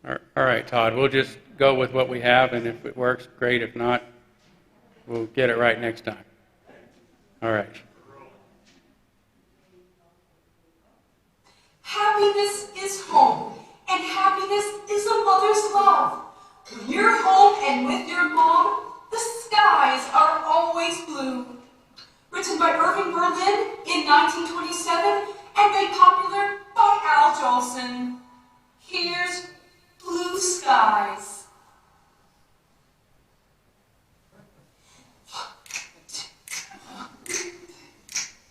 All right, Todd, we'll just go with what we have, and if it works, great. If not, we'll get it right next time. All right. Happiness is home, and happiness is a mother's love. When you're home and with your mom, the skies are always blue. Written by Irving Berlin in 1927 and made popular by Al Jolson. Here's Blue Skies.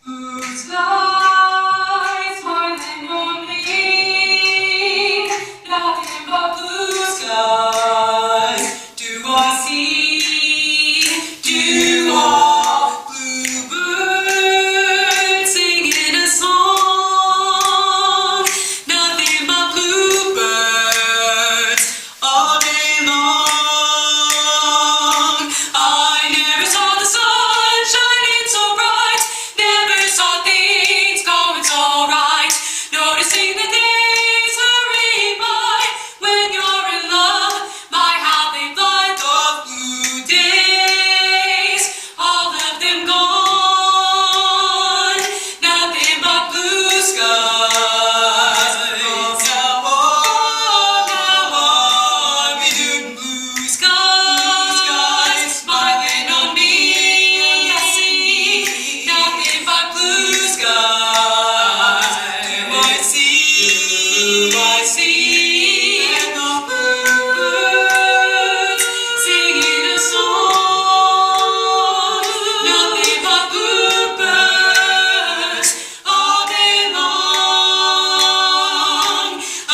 Blue skies, smiling on me, nothing but blue skies. Do I see? Do all bluebirds singing a song? Nothing but bluebirds all day long. I never saw the sun shining so bright, never saw things going so right. Noticing the days hurry by when you're in love. My, how they fly, the blue days, all of them gone. Nothing but blue skies. Now on, we do blue skies, smiling on me. Yes, indeed, nothing but blue skies. Do I see, and the bluebirds singing a song. Nothing but bluebirds all day long. I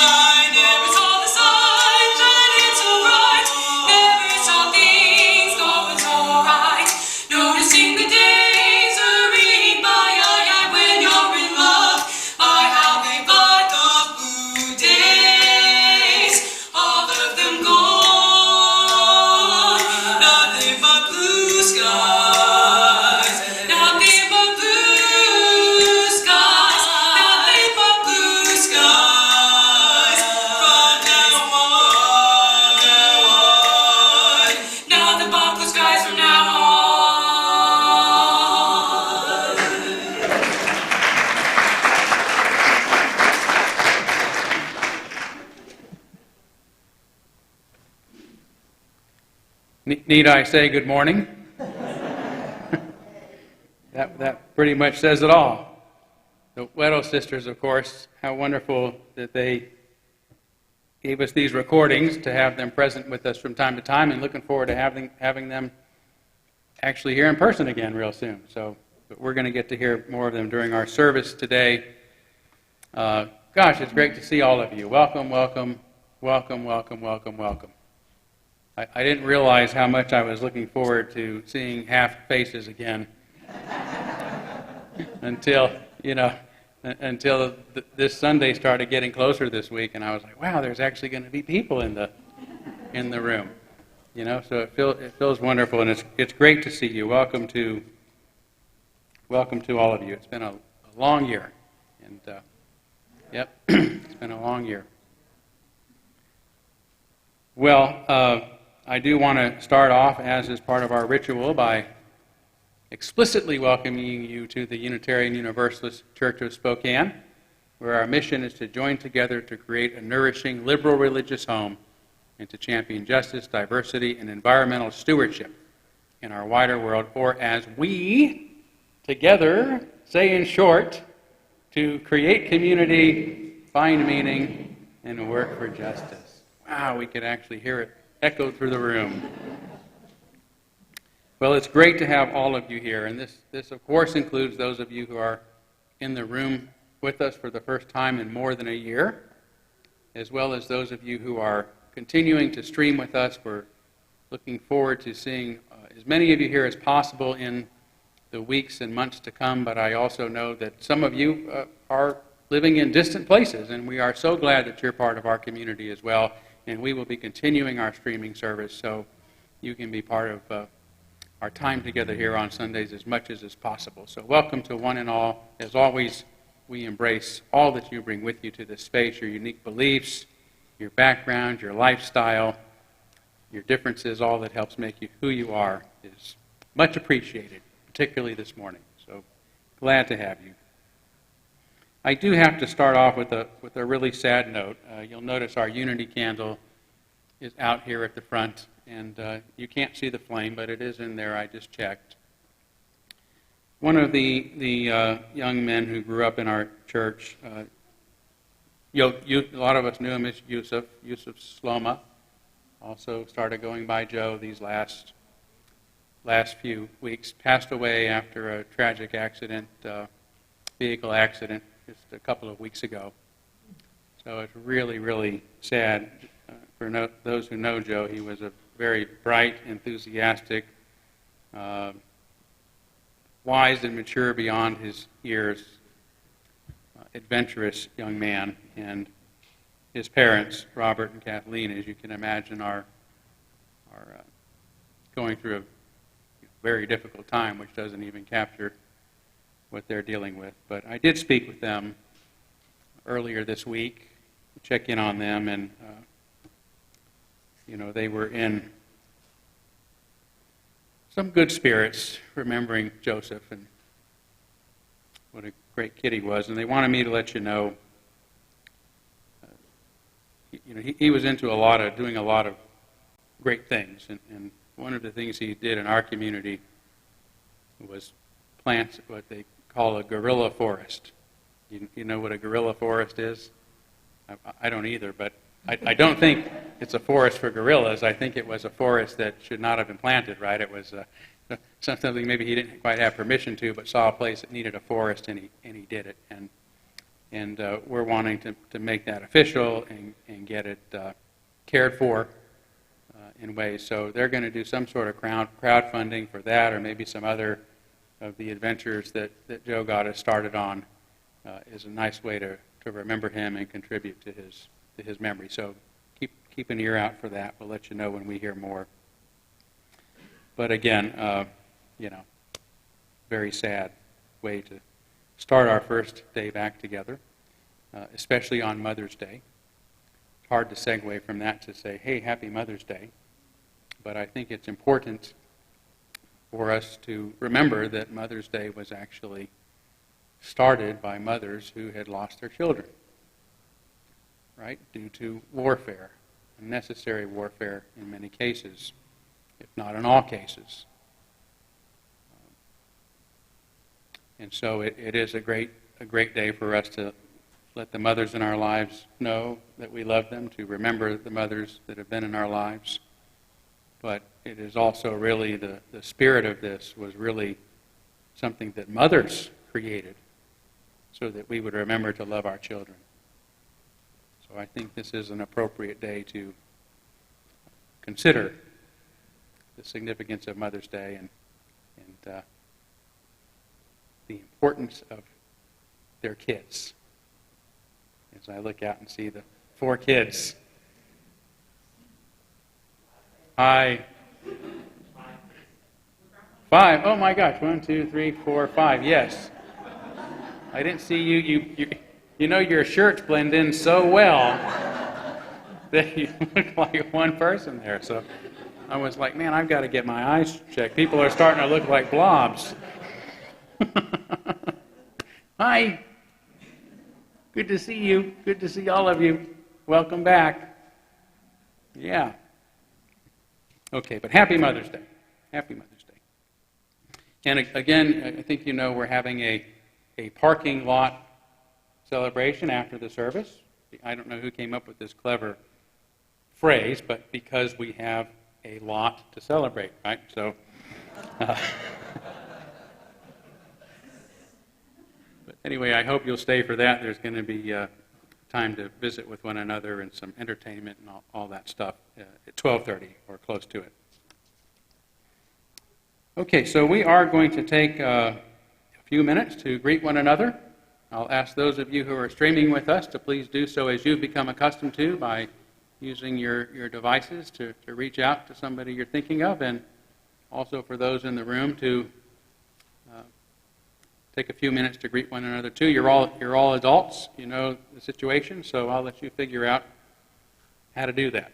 never saw the sun shining so bright, never saw things going so right. Noticing the days hurry by, when you're in love. My, how they fly, the blue days, all of them gone. Nothing but blue skies, nothing but blue skies, nothing but blue skies. From now on, nothing but blue skies from now on. Need I say good morning? That pretty much says it all. The Weddle sisters, of course, how wonderful that they gave us these recordings to have them present with us from time to time, and looking forward to having them actually here in person again real soon. So but we're going to get to hear more of them during our service today. Gosh, it's great to see all of you. Welcome, welcome, welcome, welcome, welcome, welcome. I didn't realize how much I was looking forward to seeing half faces again until this Sunday started getting closer this week, and I was like, wow, there's actually going to be people in the room. So it feels wonderful, and it's great to see you. Welcome to all of you. It's been a long year, and yep, it's been a long year. Well, I do want to start off, as is part of our ritual, by explicitly welcoming you to the Unitarian Universalist Church of Spokane, where our mission is to join together to create a nourishing, liberal religious home and to champion justice, diversity, and environmental stewardship in our wider world, or as we together say in short, to create community, find meaning, and work for justice. Wow, we could actually hear it echo through the room. Well, it's great to have all of you here, and this of course includes those of you who are in the room with us for the first time in more than a year, as well as those of you who are continuing to stream with us. We're looking forward to seeing as many of you here as possible in the weeks and months to come, but I also know that some of you are living in distant places, and we are so glad that you're part of our community as well. And we will be continuing our streaming service, so you can be part of our time together here on Sundays as much as is possible. So welcome to one and all. As always, we embrace all that you bring with you to this space, your unique beliefs, your background, your lifestyle, your differences, all that helps make you who you are is much appreciated, particularly this morning. So glad to have you. I do have to start off with a really sad note. You'll notice our unity candle is out here at the front, and you can't see the flame, but it is in there. I just checked. One of the young men who grew up in our church, a lot of us knew him as Yusuf Sloma. Also started going by Joe these last few weeks. Passed away after a tragic accident, vehicle accident, just a couple of weeks ago. So it's really, really sad. For those who know Joe, he was a very bright, enthusiastic, wise and mature beyond his years, adventurous young man. And his parents, Robert and Kathleen, as you can imagine, are going through a very difficult time, which doesn't even capture what they're dealing with. But I did speak with them earlier this week, check in on them, and they were in some good spirits, remembering Joseph and what a great kid he was. And they wanted me to let you know, he was into doing a lot of great things. And one of the things he did in our community was plant what they call a guerrilla forest. You know what a guerrilla forest is? I don't either, but I don't think it's a forest for gorillas. I think it was a forest that should not have been planted, right? It was something maybe he didn't quite have permission to, but saw a place that needed a forest, and he did it. And we're wanting to make that official and get it cared for in ways. So they're going to do some sort of crowdfunding for that, or maybe some other of the adventures that Joe got us started on is a nice way to remember him and contribute to his memory. So keep an ear out for that. We'll let you know when we hear more. But again, very sad way to start our first day back together, especially on Mother's Day. It's hard to segue from that to say, hey, happy Mother's Day. But I think it's important for us to remember that Mother's Day was actually started by mothers who had lost their children, right, due to warfare, unnecessary warfare in many cases, if not in all cases. And so it is a great day for us to let the mothers in our lives know that we love them, to remember the mothers that have been in our lives. But it is also really the spirit of this was really something that mothers created so that we would remember to love our children. So I think this is an appropriate day to consider the significance of Mother's Day and the importance of their kids. As I look out and see the 4 kids. Hi. 5. Oh my gosh. 1, 2, 3, 4, 5. Yes. I didn't see you. Your shirts blend in so well that you look like one person there. So I was like, man, I've got to get my eyes checked. People are starting to look like blobs. Hi. Good to see you. Good to see all of you. Welcome back. Yeah. Okay, but happy Mother's Day. Happy Mother's Day. And again, I think we're having a parking lot celebration after the service. I don't know who came up with this clever phrase, but because we have a lot to celebrate, right? So, but anyway, I hope you'll stay for that. There's going to be time to visit with one another and some entertainment and all that stuff at 12:30 or close to it. Okay, so we are going to take a few minutes to greet one another. I'll ask those of you who are streaming with us to please do so as you've become accustomed to by using your devices to reach out to somebody you're thinking of, and also for those in the room to take a few minutes to greet one another too. You're all adults, you know the situation, so I'll let you figure out how to do that.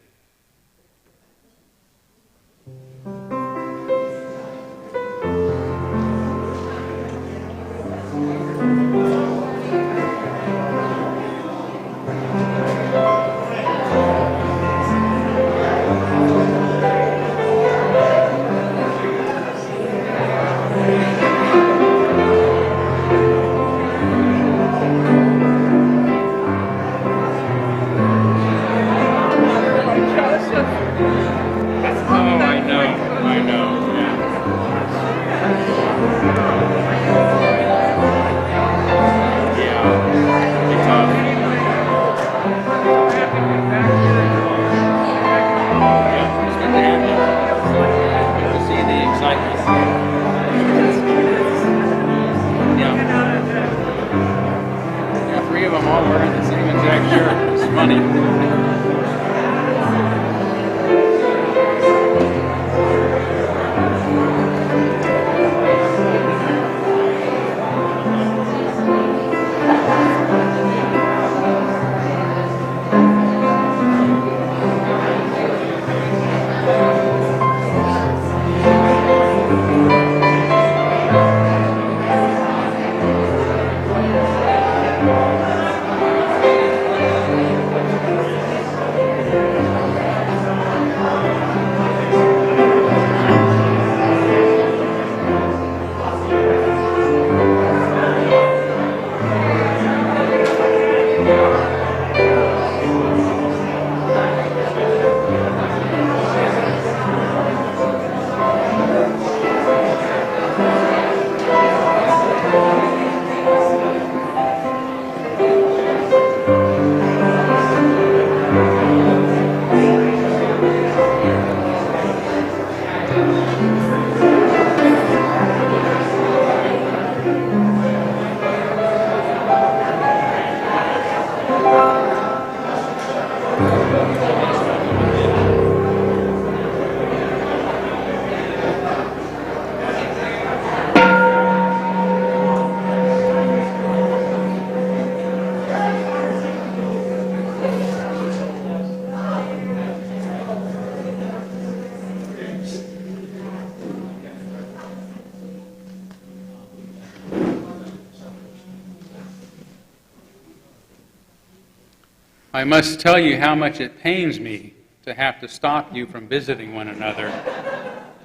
I must tell you how much it pains me to have to stop you from visiting one another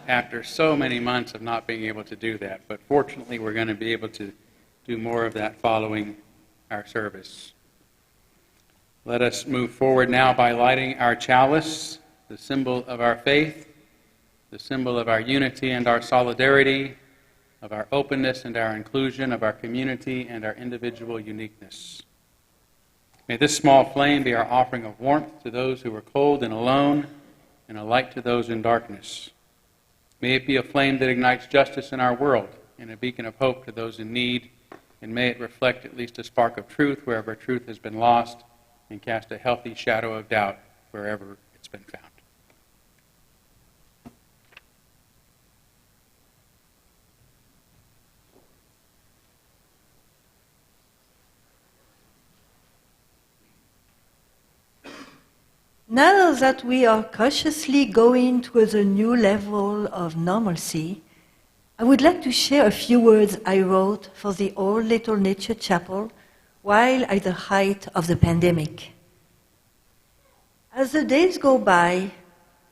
after so many months of not being able to do that. But fortunately, we're going to be able to do more of that following our service. Let us move forward now by lighting our chalice, the symbol of our faith, the symbol of our unity and our solidarity, of our openness and our inclusion, of our community and our individual uniqueness. May this small flame be our offering of warmth to those who are cold and alone, and a light to those in darkness. May it be a flame that ignites justice in our world, and a beacon of hope to those in need, and may it reflect at least a spark of truth wherever truth has been lost, and cast a healthy shadow of doubt wherever it's been found. Now that we are cautiously going towards a new level of normalcy, I would like to share a few words I wrote for the old Little Nature Chapel while at the height of the pandemic. As the days go by,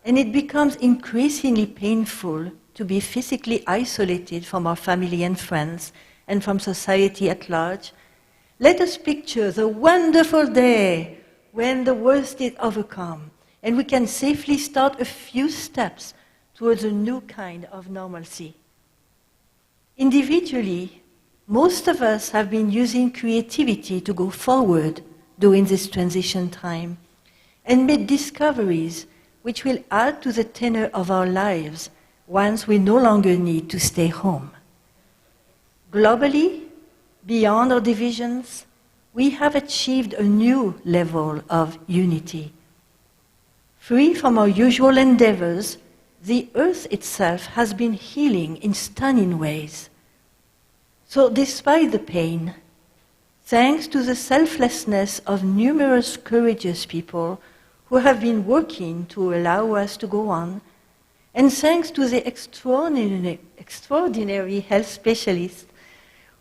and it becomes increasingly painful to be physically isolated from our family and friends and from society at large, let us picture the wonderful day when the worst is overcome and we can safely start a few steps towards a new kind of normalcy. Individually, most of us have been using creativity to go forward during this transition time and made discoveries which will add to the tenor of our lives once we no longer need to stay home. Globally, beyond our divisions, we have achieved a new level of unity. Free from our usual endeavors, the earth itself has been healing in stunning ways. So despite the pain, thanks to the selflessness of numerous courageous people who have been working to allow us to go on, and thanks to the extraordinary health specialists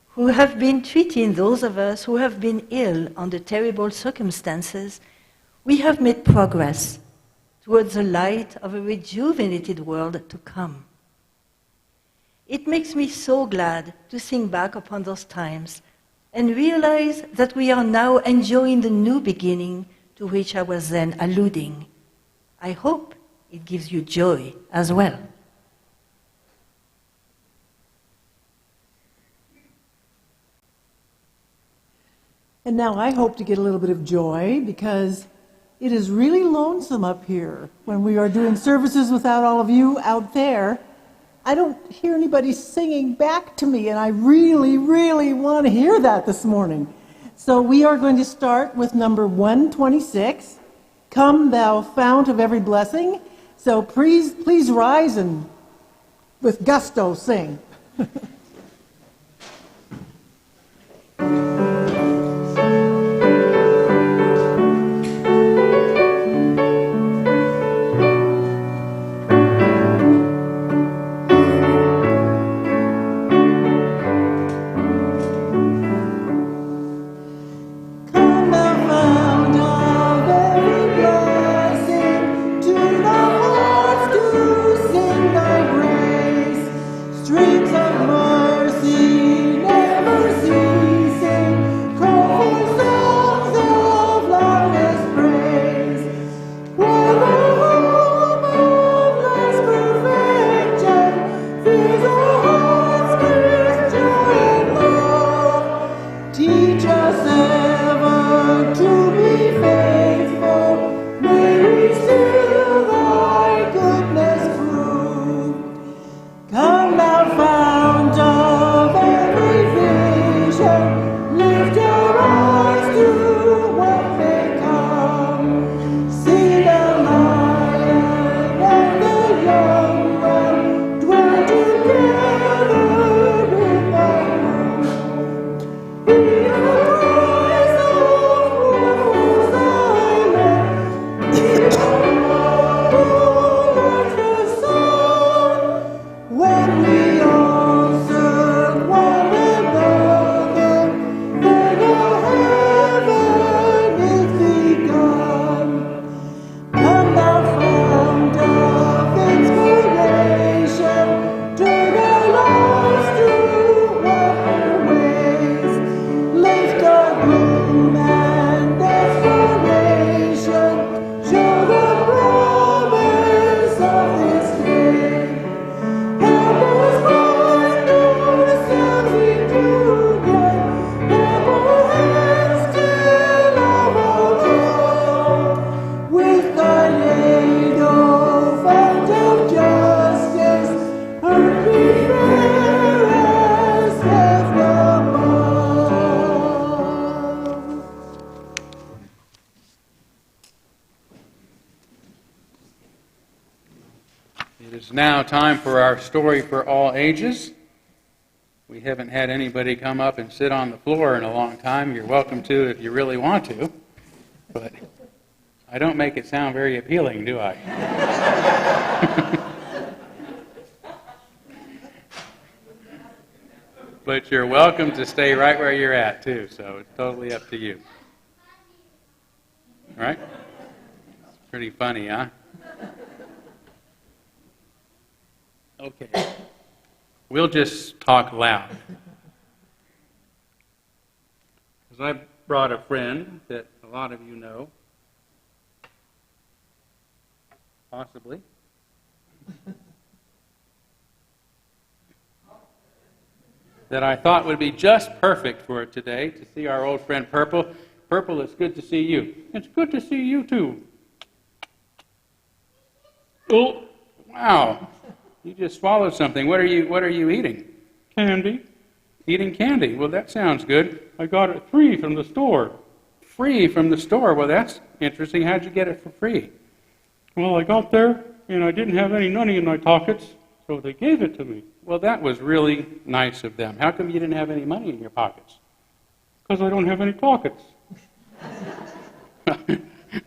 who have been treating those of us who have been ill under terrible circumstances, we have made progress towards the light of a rejuvenated world to come. It makes me so glad to think back upon those times and realize that we are now enjoying the new beginning to which I was then alluding. I hope it gives you joy as well. And now I hope to get a little bit of joy, because it is really lonesome up here when we are doing services without all of you out there. I don't hear anybody singing back to me, and I really, really want to hear that this morning. So we are going to start with number 126, Come Thou Fount of Every Blessing. So please rise and with gusto sing. Now time for our story for all ages. We haven't had anybody come up and sit on the floor in a long time. You're welcome to if you really want to, but I don't make it sound very appealing, do I? But you're welcome to stay right where you're at, too, so it's totally up to you. All right? It's pretty funny, huh? Okay. We'll just talk loud. Because I brought a friend that a lot of you know. Possibly. That I thought would be just perfect for today, to see our old friend Purple. Purple, it's good to see you. It's good to see you too. Oh, wow. You just swallowed something. What are you eating? Candy. Eating candy. Well, that sounds good. I got it free from the store. Free from the store? Well, that's interesting. How'd you get it for free? Well, I got there, and I didn't have any money in my pockets, so they gave it to me. Well, that was really nice of them. How come you didn't have any money in your pockets? Because I don't have any pockets.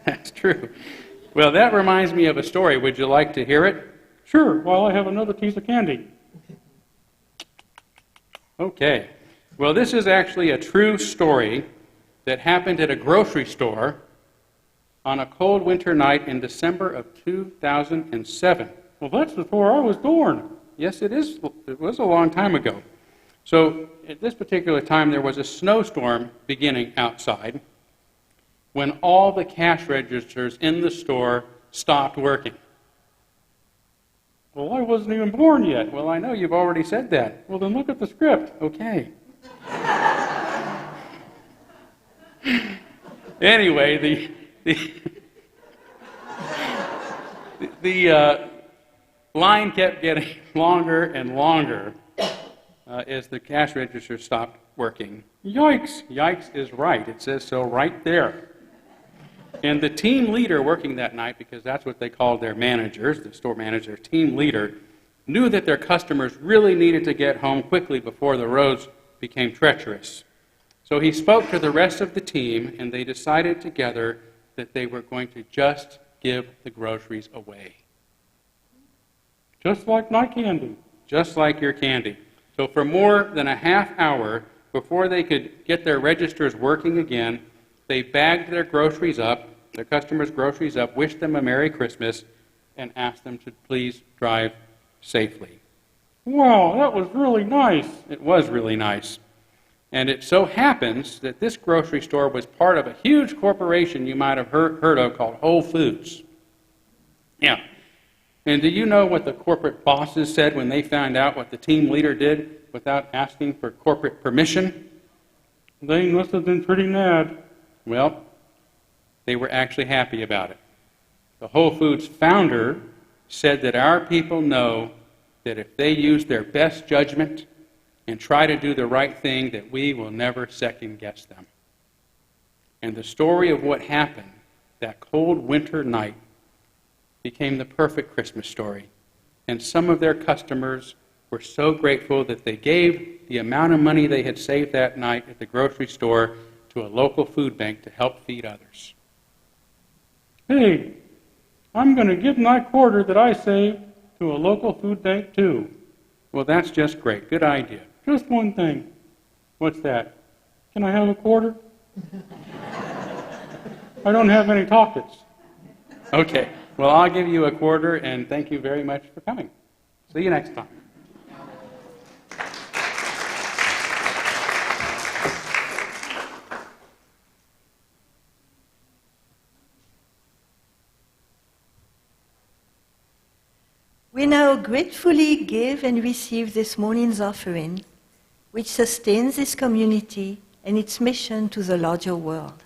That's true. Well, that reminds me of a story. Would you like to hear it? Sure, while I have another piece of candy. Okay. Well, this is actually a true story that happened at a grocery store on a cold winter night in December of 2007. Well, that's before I was born. Yes, it is. It was a long time ago. So at this particular time, there was a snowstorm beginning outside when all the cash registers in the store stopped working. Well, I wasn't even born yet. Well, I know you've already said that. Well, then look at the script. Okay. Anyway, the line kept getting longer and longer as the cash register stopped working. Yikes! Yikes is right. It says so right there. And the team leader working that night, because that's what they called their managers, the store manager, team leader, knew that their customers really needed to get home quickly before the roads became treacherous. So he spoke to the rest of the team, and they decided together that they were going to just give the groceries away. Just like my candy. Just like your candy. So for more than a half hour, before they could get their registers working again, they bagged their groceries up, their customers' groceries up, wished them a Merry Christmas, and asked them to please drive safely. Wow, that was really nice. It was really nice. And it so happens that this grocery store was part of a huge corporation you might have heard of called Whole Foods. Yeah. And do you know what the corporate bosses said when they found out what the team leader did without asking for corporate permission? They must have been pretty mad. Well, they were actually happy about it. The Whole Foods founder said that our people know that if they use their best judgment and try to do the right thing, that we will never second-guess them. And the story of what happened that cold winter night became the perfect Christmas story. And some of their customers were so grateful that they gave the amount of money they had saved that night at the grocery store to a local food bank to help feed others. Hey, I'm going to give my quarter that I saved to a local food bank too. Well, that's just great. Good idea. Just one thing. What's that? Can I have a quarter? I don't have any pockets. Okay. Well, I'll give you a quarter, and thank you very much for coming. See you next time. We now gratefully give and receive this morning's offering, which sustains this community and its mission to the larger world.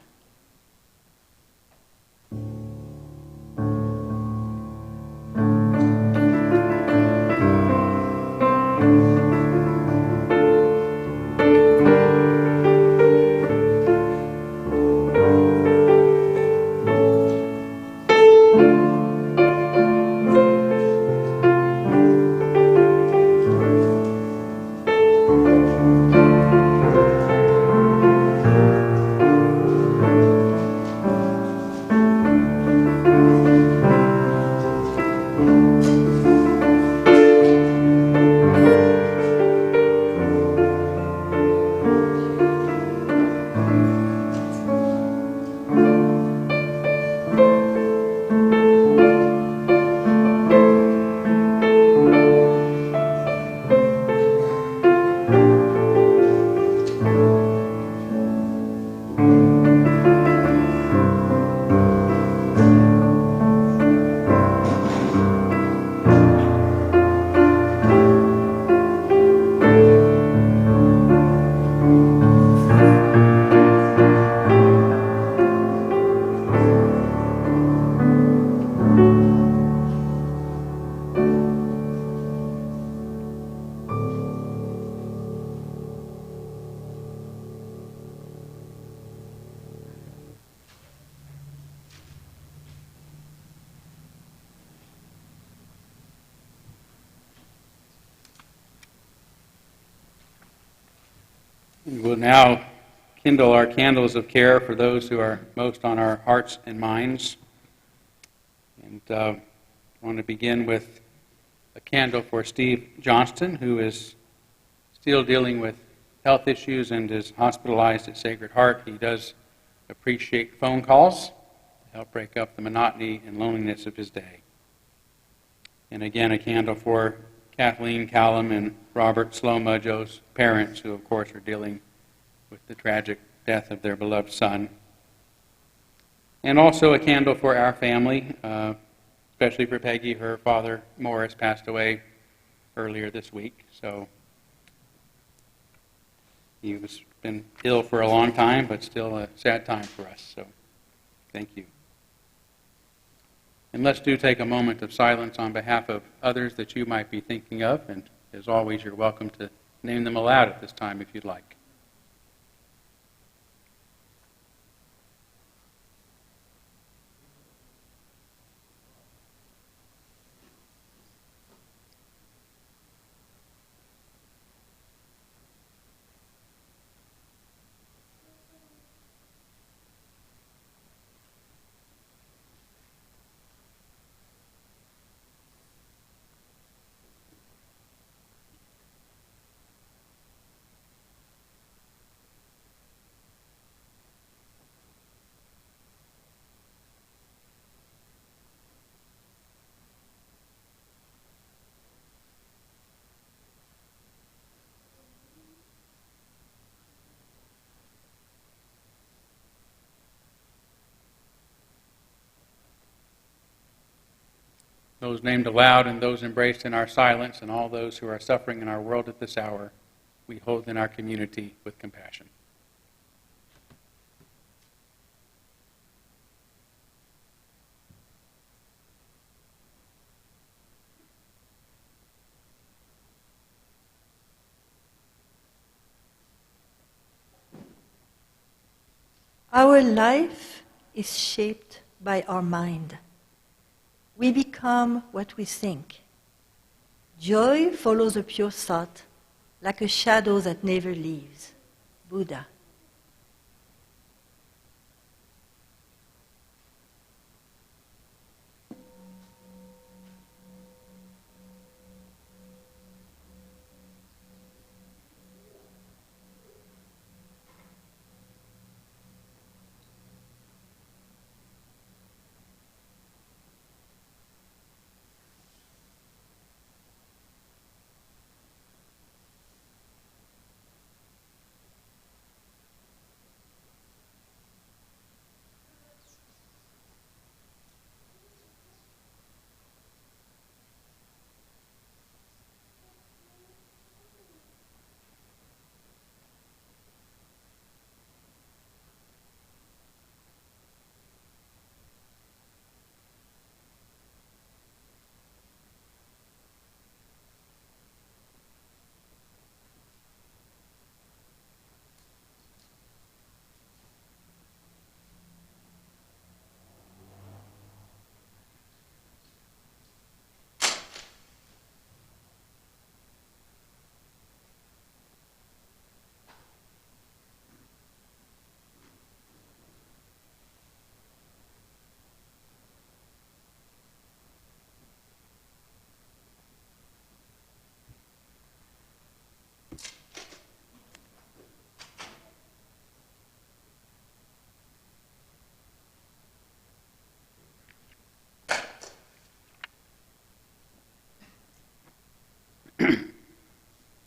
We'll now kindle our candles of care for those who are most on our hearts and minds. And I want to begin with a candle for Steve Johnston, who is still dealing with health issues and is hospitalized at Sacred Heart. He does appreciate phone calls to help break up the monotony and loneliness of his day. And again, a candle for Kathleen Callum and Robert Slow-Mudjo's parents, who of course are dealing with the tragic death of their beloved son. And also a candle for our family, especially for Peggy. Her father, Morris, passed away earlier this week. So he was been ill for a long time, but still a sad time for us. So thank you. And let's do take a moment of silence on behalf of others that you might be thinking of. And as always, you're welcome to name them aloud at this time if you'd like. Those named aloud and those embraced in our silence, and all those who are suffering in our world at this hour, we hold in our community with compassion. Our life is shaped by our mind. We become what we think. Joy follows a pure thought, like a shadow that never leaves. Buddha.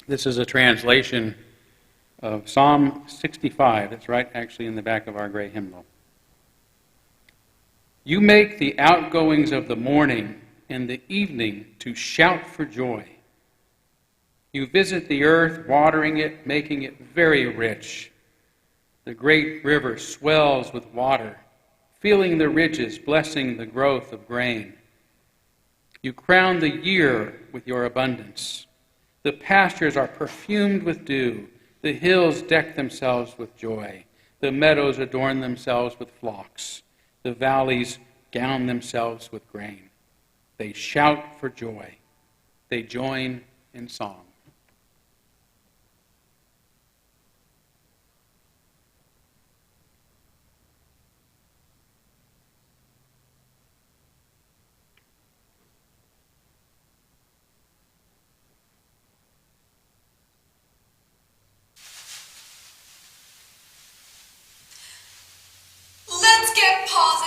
This is a translation of Psalm 65. That's right, actually in the back of our gray hymnal. You make the outgoings of the morning and the evening to shout for joy. You visit the earth, watering it, making it very rich. The great river swells with water, filling the ridges, blessing the growth of grain. You crown the year with your abundance. The pastures are perfumed with dew. The hills deck themselves with joy. The meadows adorn themselves with flocks. The valleys gown themselves with grain. They shout for joy. They join in song.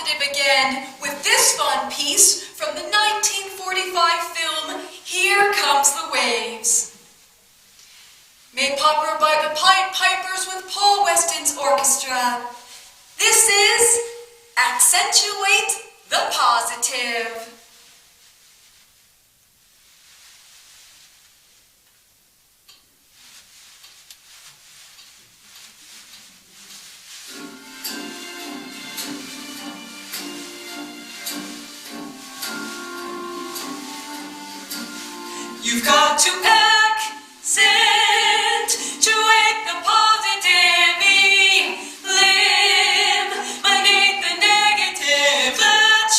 positive again with this fun piece from the 1945 film, Here Comes the Waves. Made popular by the Pied Pipers with Paul Weston's orchestra. This is Accentuate the Positive. You've got to accentuate the positive, eliminate the negative, latch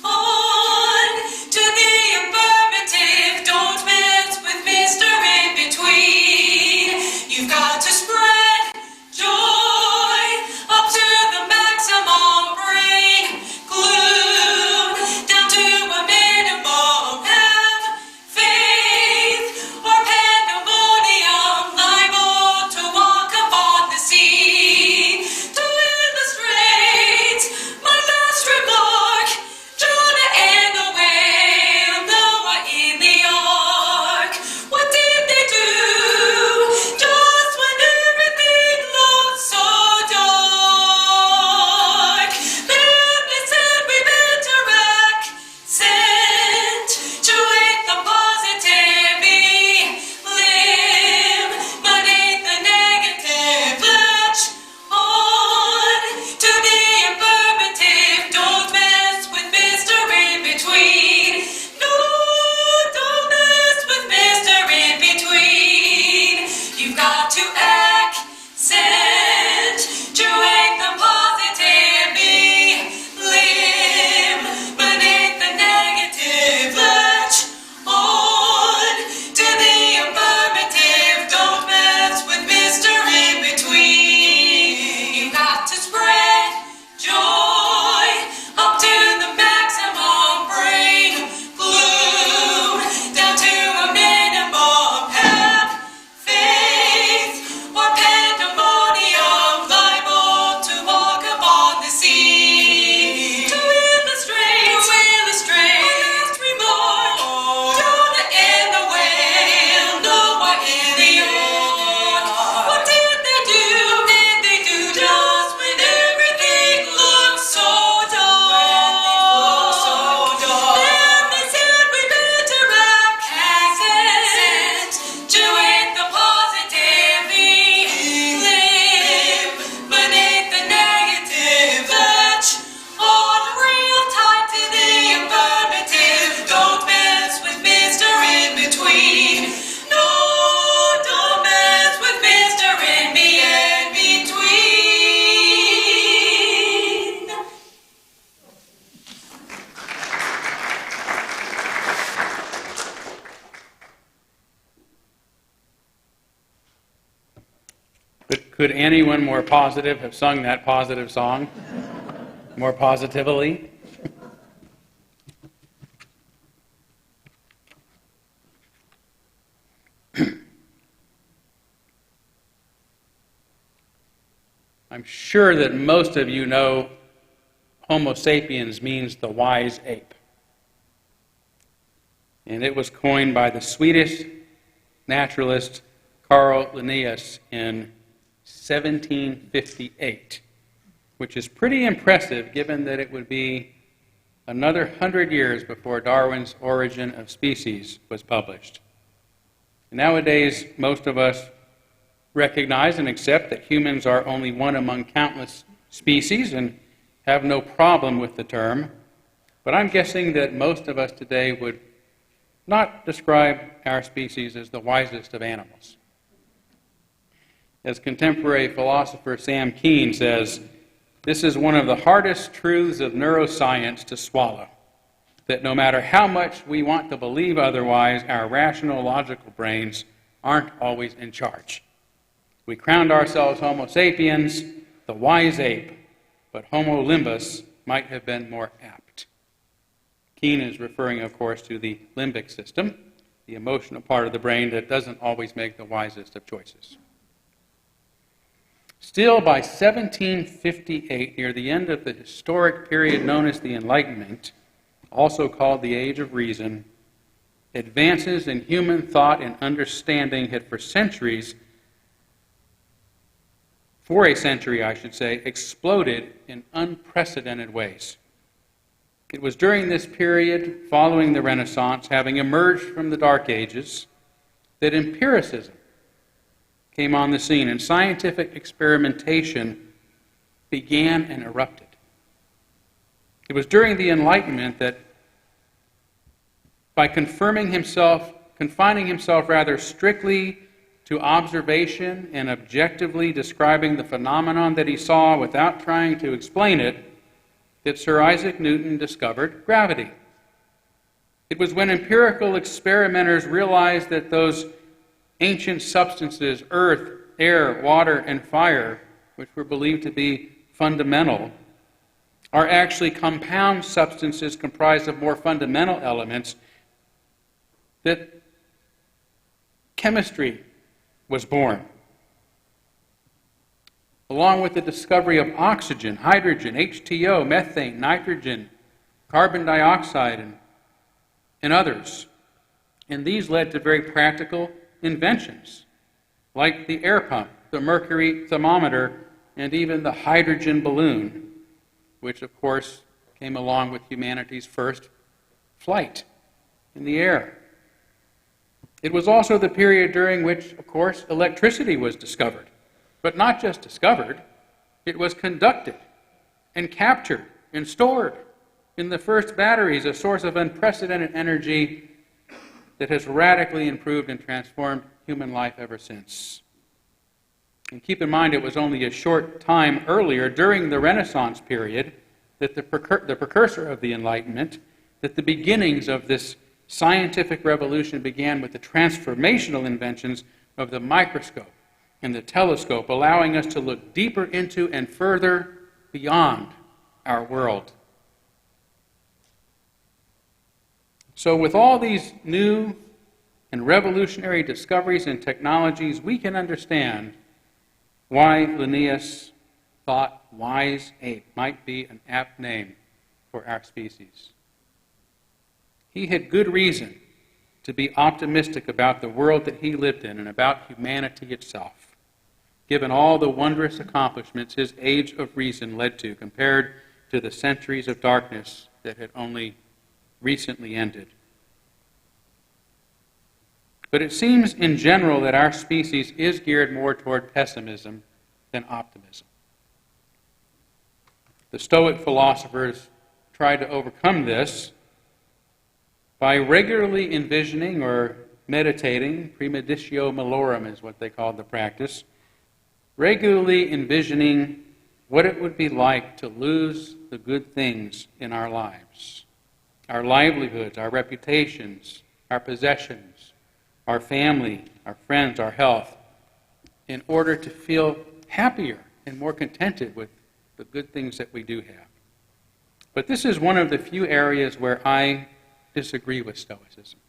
on to the affirmative, don't mess with Mr. In Between. You've got to spread joy up to the maximum, bring gloom down to a minimum, have faith or pandemonium, liable to walk upon the sea. To illustrate my last remark, Jonah and the whale, Noah in the ark. What did they do just when everything looked so dark? Then they said we better accentuate the positive, eliminate the negative, latch on to the affirmative, don't mess with Mr. In Between. No, don't mess with Mr. In Between. You've got to accentuate the positive, eliminate the negative, latch on to the affirmative, don't mess with Mr. In Between. You've got to spread joy up to the maximum, bring gloom down to a minimum, have faith or pandemonium, liable to walk upon the sea. To illustrate my last remark, Jonah and the whale, Noah in the ark. What did they do? Just when everything looked so dark? Then they said we better accentuate the positive, eliminate the negative, latch on real tight to the affirmative, don't mess with Mr. In Between. No, don't mess with Mr. In Between. But could anyone more positive have sung that positive song? More positively? I'm sure that most of you know Homo sapiens means the wise ape. And it was coined by the Swedish naturalist Carl Linnaeus in 1758, which is pretty impressive given that it would be another 100 years before Darwin's Origin of Species was published. Nowadays, most of us recognize and accept that humans are only one among countless species and have no problem with the term, but I'm guessing that most of us today would not describe our species as the wisest of animals. As contemporary philosopher Sam Keen says, this is one of the hardest truths of neuroscience to swallow, that no matter how much we want to believe otherwise, our rational, logical brains aren't always in charge. We crowned ourselves Homo sapiens, the wise ape, but Homo limbus might have been more apt. Keen is referring, of course, to the limbic system, the emotional part of the brain that doesn't always make the wisest of choices. Still, by 1758, near the end of the historic period known as the Enlightenment, also called the Age of Reason, advances in human thought and understanding had for a century, exploded in unprecedented ways. It was during this period, following the Renaissance, having emerged from the Dark Ages, that empiricism came on the scene and scientific experimentation began and erupted. It was during the Enlightenment that, by confining himself strictly to observation and objectively describing the phenomenon that he saw without trying to explain it, that Sir Isaac Newton discovered gravity. It was when empirical experimenters realized that those ancient substances, earth, air, water, and fire, which were believed to be fundamental, are actually compound substances comprised of more fundamental elements, that chemistry was born. Along with the discovery of oxygen, hydrogen, H2O, methane, nitrogen, carbon dioxide, and others. And these led to very practical inventions, like the air pump, the mercury thermometer, and even the hydrogen balloon, which, of course, came along with humanity's first flight in the air. It was also the period during which, of course, electricity was discovered. But not just discovered, it was conducted and captured and stored in the first batteries, a source of unprecedented energy that has radically improved and transformed human life ever since. And keep in mind, it was only a short time earlier, during the Renaissance period, that the precursor of the Enlightenment, that the beginnings of this scientific revolution began with the transformational inventions of the microscope and the telescope, allowing us to look deeper into and further beyond our world. So with all these new and revolutionary discoveries and technologies, we can understand why Linnaeus thought wise ape might be an apt name for our species. He had good reason to be optimistic about the world that he lived in and about humanity itself, given all the wondrous accomplishments his age of reason led to, compared to the centuries of darkness that had only recently ended. But it seems in general that our species is geared more toward pessimism than optimism. The Stoic philosophers tried to overcome this by regularly envisioning or meditating, premeditio malorum is what they called the practice, regularly envisioning what it would be like to lose the good things in our lives, our livelihoods, our reputations, our possessions, our family, our friends, our health, in order to feel happier and more contented with the good things that we do have. But this is one of the few areas where I disagree with Stoicism.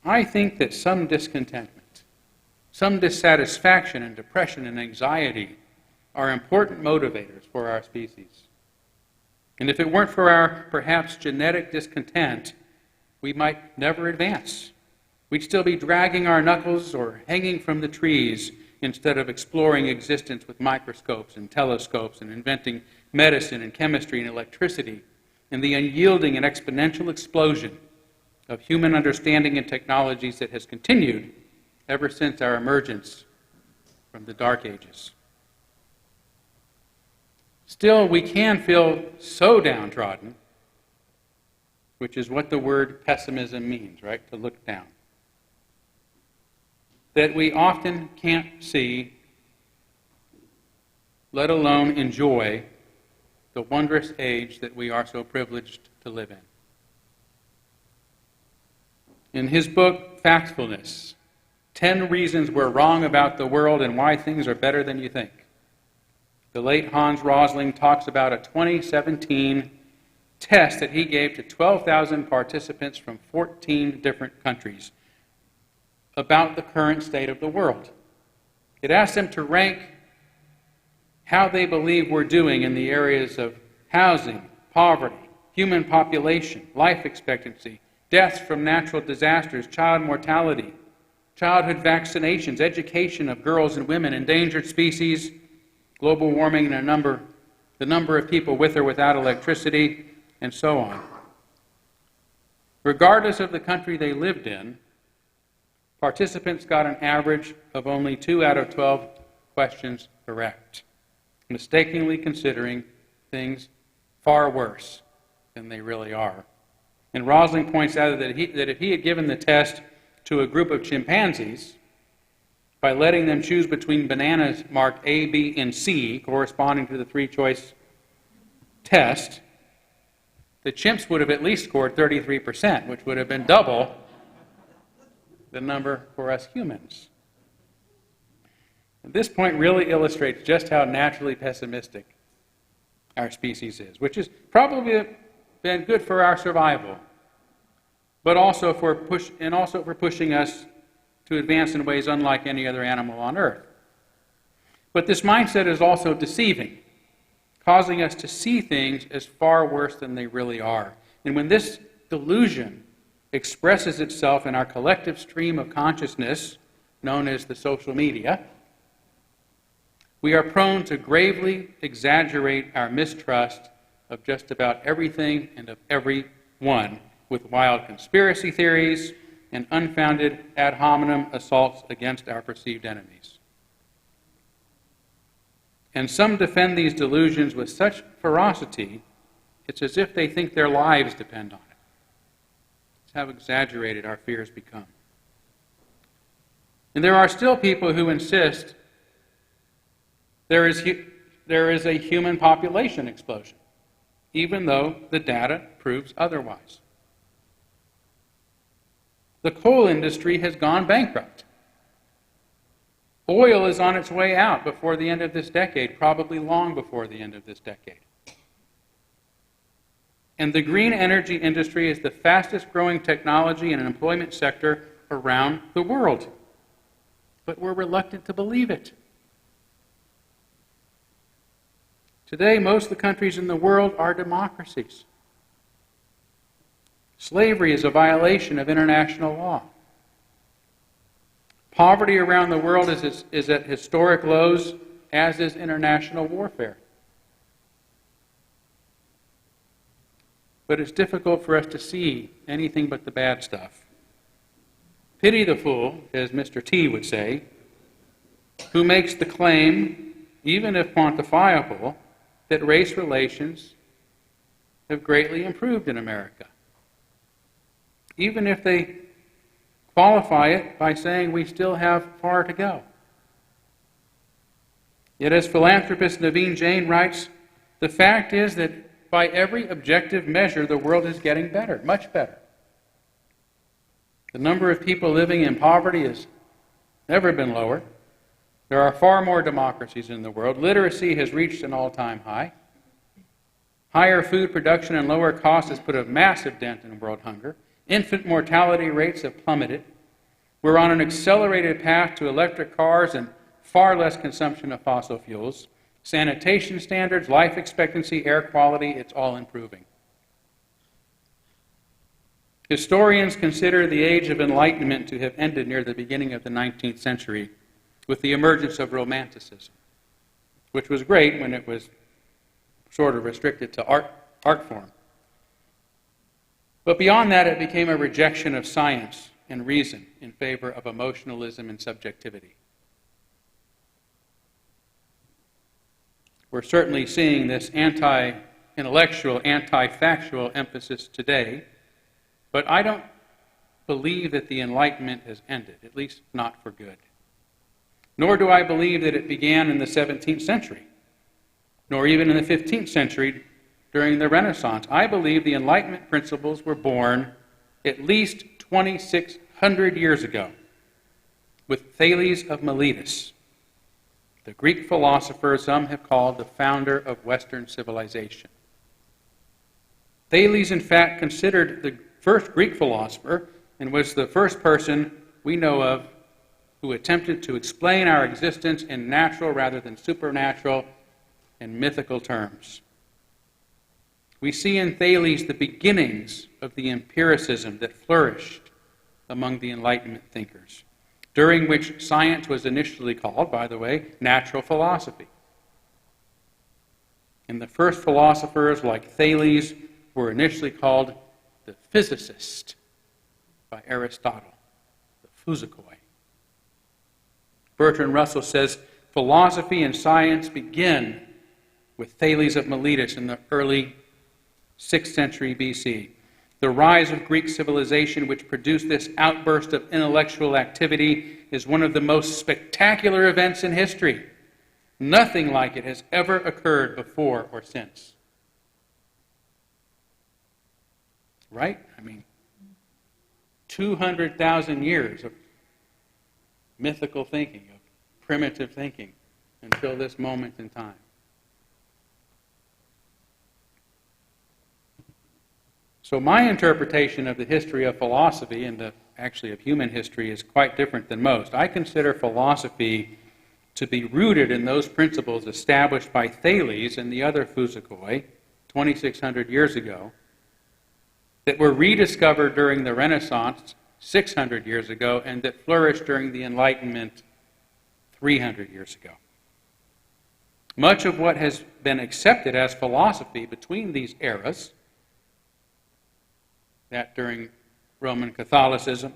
I think that some discontentment, some dissatisfaction and depression and anxiety are important motivators for our species. And if it weren't for our perhaps genetic discontent, we might never advance. We'd still be dragging our knuckles or hanging from the trees instead of exploring existence with microscopes and telescopes and inventing medicine and chemistry and electricity and the unyielding and exponential explosion of human understanding and technologies that has continued ever since our emergence from the Dark Ages. Still, we can feel so downtrodden, which is what the word pessimism means, right? To look down, that we often can't see, let alone enjoy, the wondrous age that we are so privileged to live in. In his book, Factfulness, 10 Reasons We're Wrong About the World and Why Things Are Better Than You Think, the late Hans Rosling talks about a 2017 test that he gave to 12,000 participants from 14 different countries about the current state of the world. It asked them to rank how they believe we're doing in the areas of housing, poverty, human population, life expectancy, deaths from natural disasters, child mortality, childhood vaccinations, education of girls and women, endangered species, global warming, and the number of people with or without electricity, and so on. Regardless of the country they lived in, participants got an average of only 2 out of 12 questions correct, mistakenly considering things far worse than they really are. And Rosling points out that if he had given the test to a group of chimpanzees by letting them choose between bananas marked A, B, and C, corresponding to the 3-choice test, the chimps would have at least scored 33%, which would have been double the number for us humans. And this point really illustrates just how naturally pessimistic our species is, which has probably been good for our survival, but also for pushing us to advance in ways unlike any other animal on Earth. But this mindset is also deceiving, causing us to see things as far worse than they really are. And when this delusion expresses itself in our collective stream of consciousness, known as the social media, we are prone to gravely exaggerate our mistrust of just about everything and of everyone, with wild conspiracy theories and unfounded ad hominem assaults against our perceived enemies. And some defend these delusions with such ferocity, it's as if they think their lives depend on it. That's how exaggerated our fears become. And there are still people who insist there is a human population explosion, even though the data proves otherwise. The coal industry has gone bankrupt. Oil is on its way out before the end of this decade, probably long before the end of this decade. And the green energy industry is the fastest growing technology and employment sector around the world. But we're reluctant to believe it. Today, most of the countries in the world are democracies. Slavery is a violation of international law. Poverty around the world is at historic lows, as is international warfare. But it's difficult for us to see anything but the bad stuff. Pity the fool, as Mr. T would say, who makes the claim, even if quantifiable, that race relations have greatly improved in America. Even if they qualify it by saying we still have far to go. Yet as philanthropist Naveen Jain writes, the fact is that by every objective measure, the world is getting better, much better. The number of people living in poverty has never been lower. There are far more democracies in the world. Literacy has reached an all-time high. Higher food production and lower costs has put a massive dent in world hunger. Infant mortality rates have plummeted. We're on an accelerated path to electric cars and far less consumption of fossil fuels. Sanitation standards, life expectancy, air quality, it's all improving. Historians consider the age of enlightenment to have ended near the beginning of the 19th century with the emergence of Romanticism, which was great when it was sort of restricted to art form. But beyond that, it became a rejection of science and reason in favor of emotionalism and subjectivity. We're certainly seeing this anti-intellectual, anti-factual emphasis today, but I don't believe that the Enlightenment has ended, at least not for good. Nor do I believe that it began in the 17th century, nor even in the 15th century during the Renaissance. I believe the Enlightenment principles were born at least 2,600 years ago with Thales of Miletus, the Greek philosopher some have called the founder of Western civilization. Thales, in fact, considered the first Greek philosopher and was the first person we know of who attempted to explain our existence in natural rather than supernatural and mythical terms. We see in Thales the beginnings of the empiricism that flourished among the Enlightenment thinkers, during which science was initially called, by the way, natural philosophy. And the first philosophers, like Thales, were initially called the physicist by Aristotle, the physikoi. Bertrand Russell says, philosophy and science begin with Thales of Miletus in the early 6th century BC. The rise of Greek civilization, which produced this outburst of intellectual activity, is one of the most spectacular events in history. Nothing like it has ever occurred before or since. Right? I mean, 200,000 years of mythical thinking, of primitive thinking, until this moment in time. So my interpretation of the history of philosophy, and actually of human history, is quite different than most. I consider philosophy to be rooted in those principles established by Thales and the other physikoi 2,600 years ago, that were rediscovered during the Renaissance 600 years ago, and that flourished during the Enlightenment 300 years ago. Much of what has been accepted as philosophy between these eras, that during Roman Catholicism,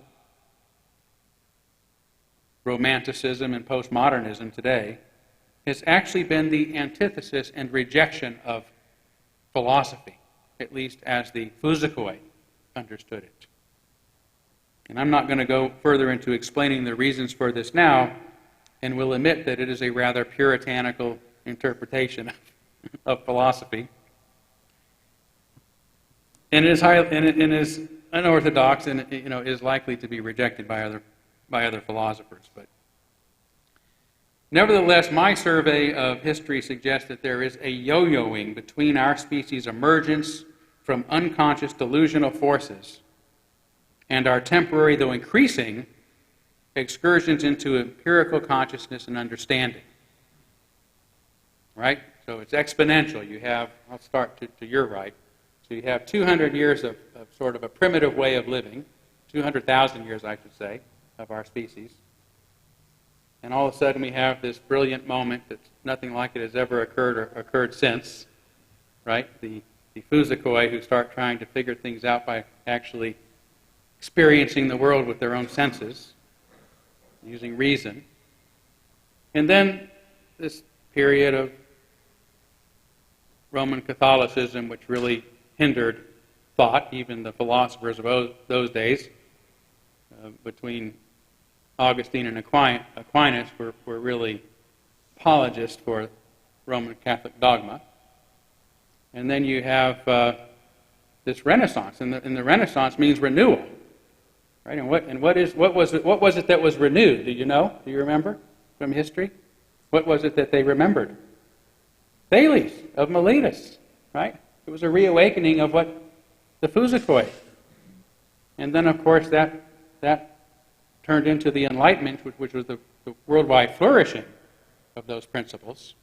Romanticism, and postmodernism today, has actually been the antithesis and rejection of philosophy, at least as the physikoi understood it. And I'm not going to go further into explaining the reasons for this now, and will admit that it is a rather puritanical interpretation of philosophy. And it is unorthodox, and is likely to be rejected by other philosophers. But nevertheless, my survey of history suggests that there is a yo-yoing between our species' emergence from unconscious delusional forces and our temporary, though increasing, excursions into empirical consciousness and understanding. Right? So it's exponential. You have, I'll start to your right. So you have 200 years of sort of a primitive way of living, 200,000 years, I should say, of our species. And all of a sudden we have this brilliant moment that nothing like it has ever occurred or occurred since, right? The physikoi who start trying to figure things out by actually experiencing the world with their own senses, using reason. And then this period of Roman Catholicism, which really hindered thought, even the philosophers of those days, between Augustine and Aquinas, were really apologists for Roman Catholic dogma. And then you have this Renaissance, and the Renaissance means renewal, right? And what was it that was renewed? Do you know? Do you remember from history? What was it that they remembered? Thales of Miletus, right? It was a reawakening of what the physikoi. And then, of course, that turned into the Enlightenment, which was the worldwide flourishing of those principles.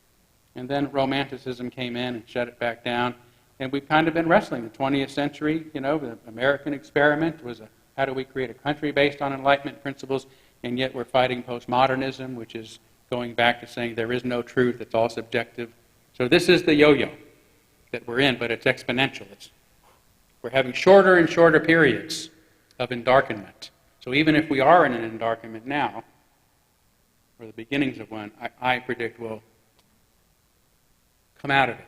And then Romanticism came in and shut it back down. And we've kind of been wrestling. The 20th century, the American experiment was how do we create a country based on Enlightenment principles, and yet we're fighting postmodernism, which is going back to saying there is no truth, it's all subjective. So this is the yo-yo that we're in, but it's exponential. We're having shorter and shorter periods of endarkenment. So even if we are in an endarkenment now, or the beginnings of one, I predict we'll come out of it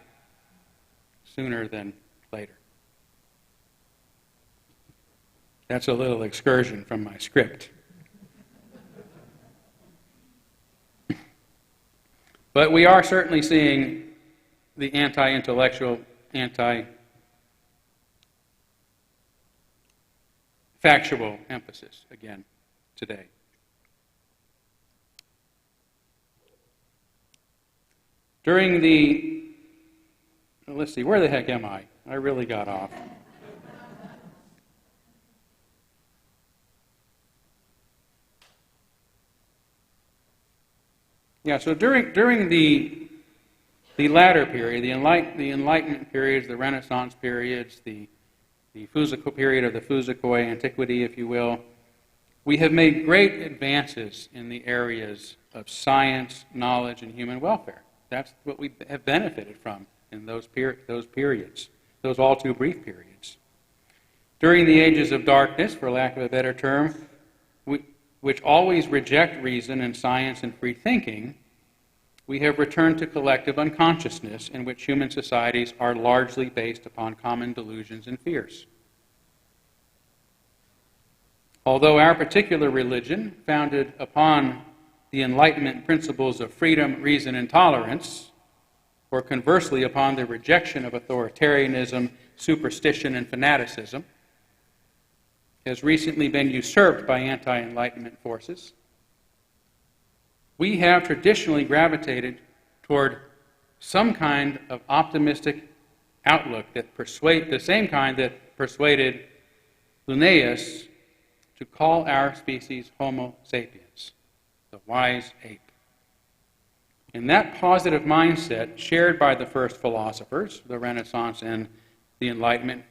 sooner than later. That's a little excursion from my script. But we are certainly seeing the anti-intellectual, anti-factual emphasis again today. During the, let's see, where the heck am I? I really got off. Yeah, so during the the latter period, the Enlightenment periods, the Renaissance periods, the Physical period of the Physical antiquity, if you will, we have made great advances in the areas of science, knowledge, and human welfare. That's what we have benefited from in those periods, those all too brief periods. During the ages of darkness, for lack of a better term, which always reject reason and science and free thinking, we have returned to collective unconsciousness in which human societies are largely based upon common delusions and fears. Although our particular religion, founded upon the Enlightenment principles of freedom, reason, and tolerance, or conversely upon the rejection of authoritarianism, superstition, and fanaticism, has recently been usurped by anti-Enlightenment forces, we have traditionally gravitated toward some kind of optimistic outlook that the same kind that persuaded Linnaeus to call our species Homo sapiens, the wise ape. And that positive mindset, shared by the first philosophers, the Renaissance and the Enlightenment,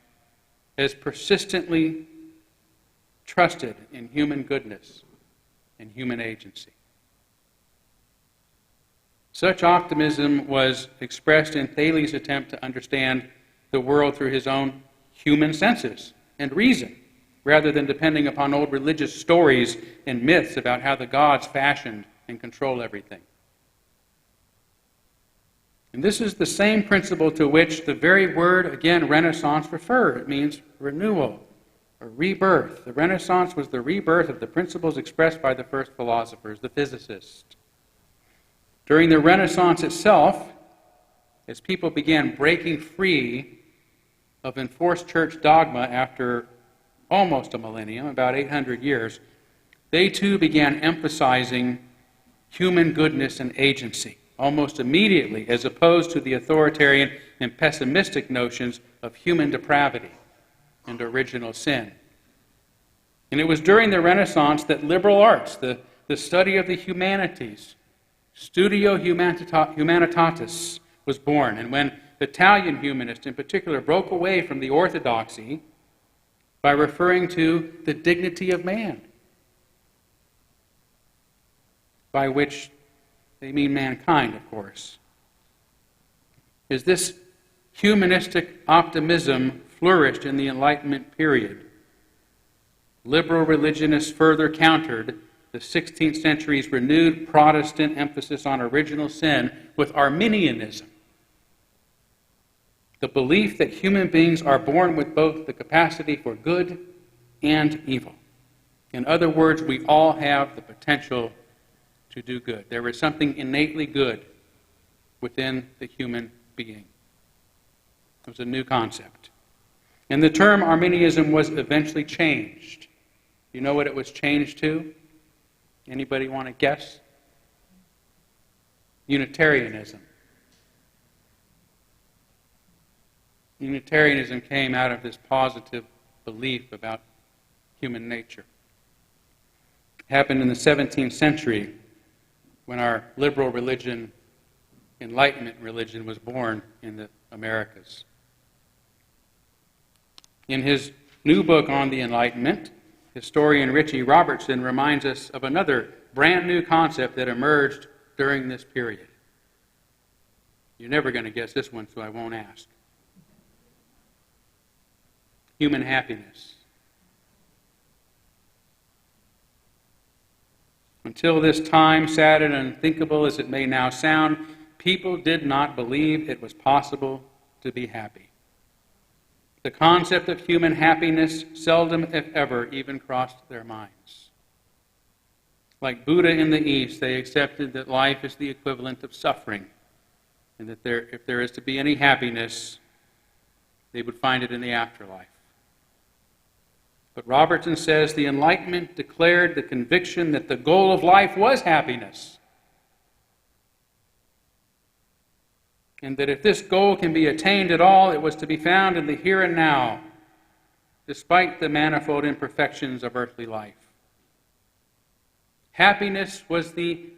has persistently trusted in human goodness and human agency. Such optimism was expressed in Thales' attempt to understand the world through his own human senses and reason, rather than depending upon old religious stories and myths about how the gods fashioned and control everything. And this is the same principle to which the very word, again, Renaissance, refers. It means renewal or rebirth. The Renaissance was the rebirth of the principles expressed by the first philosophers, the physicists. During the Renaissance itself, as people began breaking free of enforced church dogma after almost a millennium, about 800 years, they too began emphasizing human goodness and agency, almost immediately, as opposed to the authoritarian and pessimistic notions of human depravity and original sin. And it was during the Renaissance that liberal arts, the study of the humanities, Studio Humanitatis, was born. And when Italian humanists in particular broke away from the orthodoxy by referring to the dignity of man, by which they mean mankind, of course, as this humanistic optimism flourished in the Enlightenment period, liberal religionists further countered the 16th century's renewed Protestant emphasis on original sin with Arminianism, the belief that human beings are born with both the capacity for good and evil. In other words, we all have the potential to do good. There is something innately good within the human being. It was a new concept. And the term Arminianism was eventually changed. You know what it was changed to? Anybody want to guess? Unitarianism. Unitarianism came out of this positive belief about human nature. It happened in the 17th century when our liberal religion, Enlightenment religion, was born in the Americas. In his new book on the Enlightenment, historian Richie Robertson reminds us of another brand new concept that emerged during this period. You're never going to guess this one, so I won't ask. Human happiness. Until this time, sad and unthinkable as it may now sound, people did not believe it was possible to be happy. The concept of human happiness seldom, if ever, even crossed their minds. Like Buddha in the East, they accepted that life is the equivalent of suffering, and that if there is to be any happiness, they would find it in the afterlife. But Robertson says the Enlightenment declared the conviction that the goal of life was happiness, and that if this goal can be attained at all, it was to be found in the here and now, despite the manifold imperfections of earthly life. Happiness was the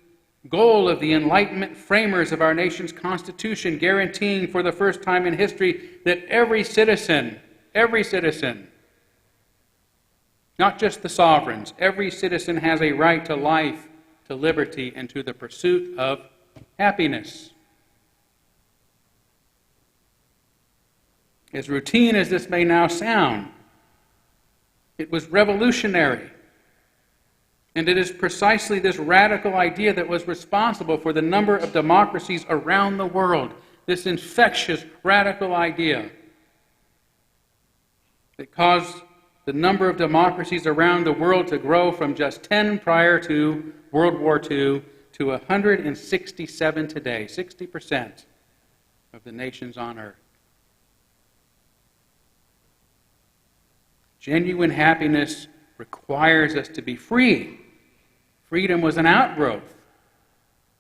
goal of the Enlightenment framers of our nation's Constitution, guaranteeing for the first time in history that every citizen, not just the sovereigns, every citizen has a right to life, to liberty, and to the pursuit of happiness. As routine as this may now sound, it was revolutionary. And it is precisely this radical idea that was responsible for the number of democracies around the world, this infectious, radical idea that caused the number of democracies around the world to grow from just 10 prior to World War II to 167 today, 60% of the nations on earth. Genuine happiness requires us to be free. Freedom was an outgrowth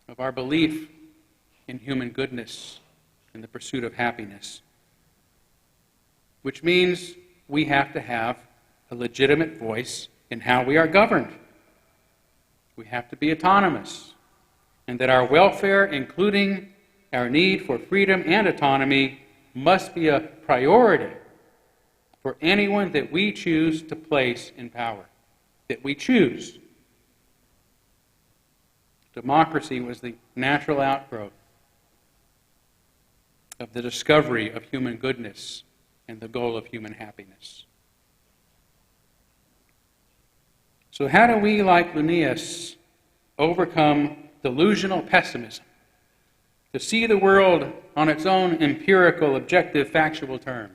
of our belief in human goodness and the pursuit of happiness, which means we have to have a legitimate voice in how we are governed. We have to be autonomous, and that our welfare, including our need for freedom and autonomy, must be a priority for anyone that we choose to place in power, that we choose. Democracy was the natural outgrowth of the discovery of human goodness and the goal of human happiness. So how do we, like Linnaeus, overcome delusional pessimism, to see the world on its own empirical, objective, factual terms?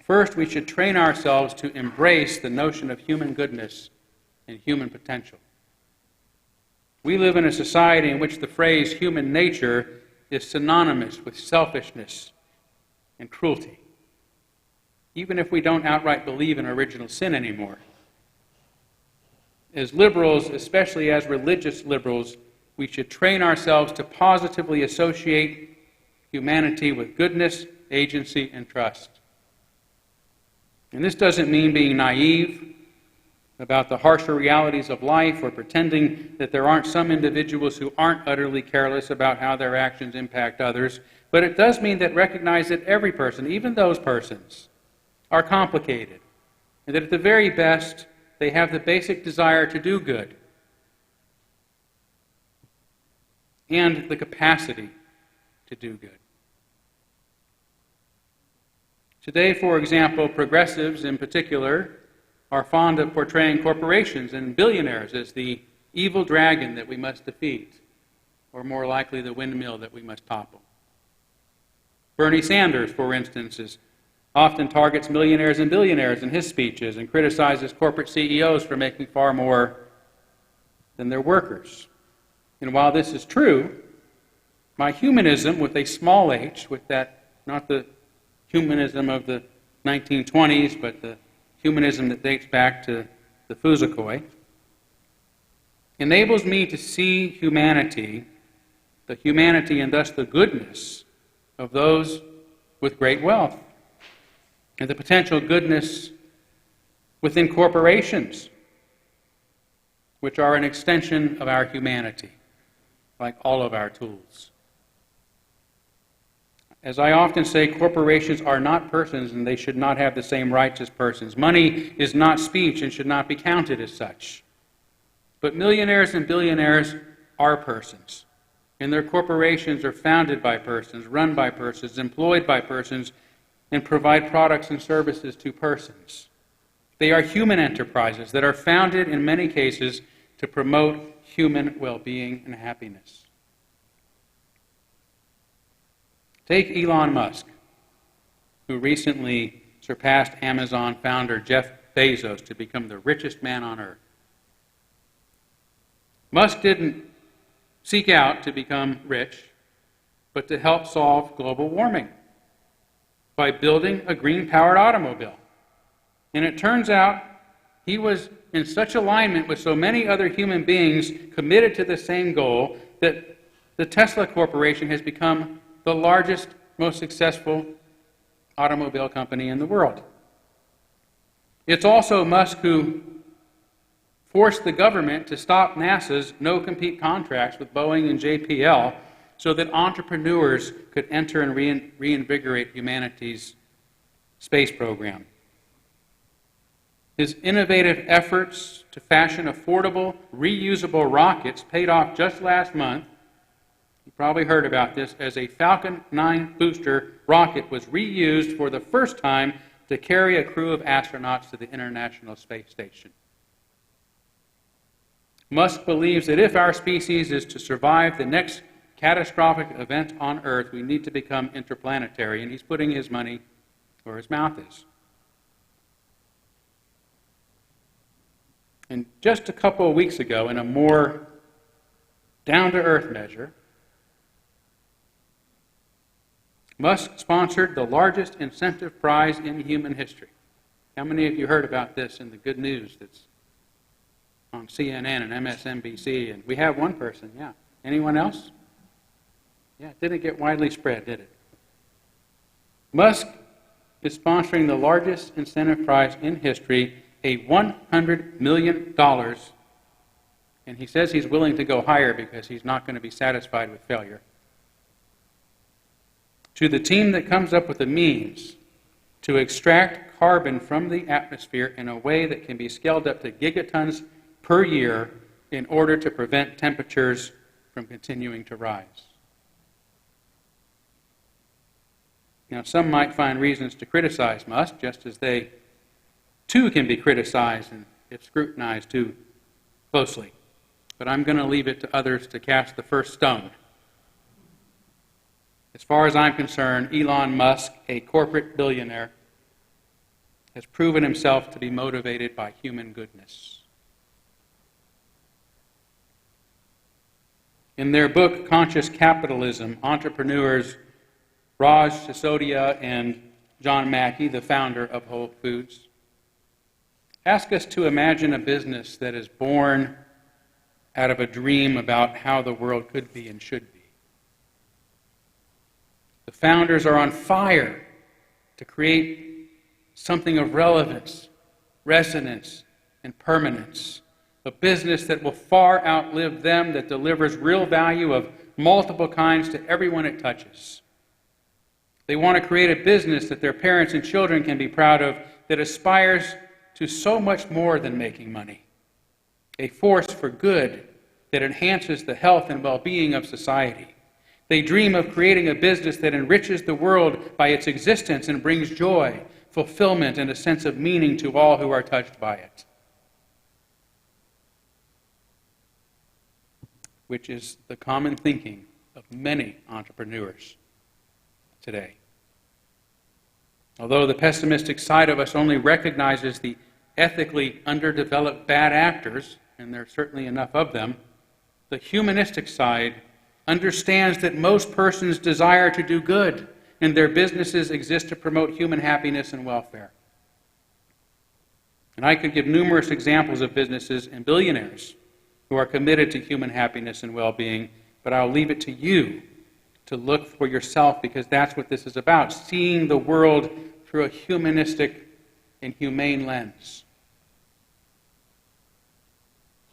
First, we should train ourselves to embrace the notion of human goodness and human potential. We live in a society in which the phrase human nature is synonymous with selfishness and cruelty, even if we don't outright believe in original sin anymore. As liberals, especially as religious liberals, we should train ourselves to positively associate humanity with goodness, agency, and trust. And this doesn't mean being naive about the harsher realities of life or pretending that there aren't some individuals who aren't utterly careless about how their actions impact others, but it does mean that recognize that every person, even those persons, are complicated, and that at the very best, they have the basic desire to do good and the capacity to do good. Today, for example, progressives in particular are fond of portraying corporations and billionaires as the evil dragon that we must defeat, or more likely the windmill that we must topple. Bernie Sanders, for instance, often targets millionaires and billionaires in his speeches and criticizes corporate CEOs for making far more than their workers. And while this is true, my humanism with a small h, with that, not the humanism of the 1920s, but the humanism that dates back to the Foucault, enables me to see humanity, the humanity and thus the goodness of those with great wealth, and the potential goodness within corporations, which are an extension of our humanity, like all of our tools. As I often say, corporations are not persons and they should not have the same rights as persons. Money is not speech and should not be counted as such. But millionaires and billionaires are persons. And their corporations are founded by persons, run by persons, employed by persons, and provide products and services to persons. They are human enterprises that are founded in many cases to promote human well-being and happiness. Take Elon Musk, who recently surpassed Amazon founder Jeff Bezos to become the richest man on earth. Musk didn't seek out to become rich, but to help solve global warming by building a green-powered automobile. And it turns out he was in such alignment with so many other human beings committed to the same goal that the Tesla Corporation has become the largest, most successful automobile company in the world. It's also Musk who forced the government to stop NASA's no-compete contracts with Boeing and JPL so that entrepreneurs could enter and reinvigorate humanity's space program. His innovative efforts to fashion affordable, reusable rockets paid off just last month. You probably heard about this, as a Falcon 9 booster rocket was reused for the first time to carry a crew of astronauts to the International Space Station. Musk believes that if our species is to survive the next catastrophic event on Earth, we need to become interplanetary, and he's putting his money where his mouth is. And just a couple of weeks ago, in a more down-to-earth measure, Musk sponsored the largest incentive prize in human history. How many of you heard about this in the good news that's on CNN and MSNBC? And we have one person, yeah. Anyone else? Yeah, it didn't get widely spread, did it? Musk is sponsoring the largest incentive prize in history, a $100 million, and he says he's willing to go higher because he's not going to be satisfied with failure, to the team that comes up with the means to extract carbon from the atmosphere in a way that can be scaled up to gigatons per year in order to prevent temperatures from continuing to rise. Now, some might find reasons to criticize Musk, just as they too can be criticized and if scrutinized too closely. But I'm going to leave it to others to cast the first stone. As far as I'm concerned, Elon Musk, a corporate billionaire, has proven himself to be motivated by human goodness. In their book, Conscious Capitalism, entrepreneurs Raj Sisodia and John Mackey, the founder of Whole Foods, ask us to imagine a business that is born out of a dream about how the world could be and should be. The founders are on fire to create something of relevance, resonance, and permanence. A business that will far outlive them, that delivers real value of multiple kinds to everyone it touches. They want to create a business that their parents and children can be proud of, that aspires to so much more than making money. A force for good that enhances the health and well-being of society. They dream of creating a business that enriches the world by its existence and brings joy, fulfillment, and a sense of meaning to all who are touched by it. Which is the common thinking of many entrepreneurs today. Although the pessimistic side of us only recognizes the ethically underdeveloped bad actors, and there are certainly enough of them, the humanistic side understands that most persons desire to do good, and their businesses exist to promote human happiness and welfare. And I could give numerous examples of businesses and billionaires who are committed to human happiness and well-being, but I'll leave it to you to look for yourself, because that's what this is about, seeing the world through a humanistic and humane lens.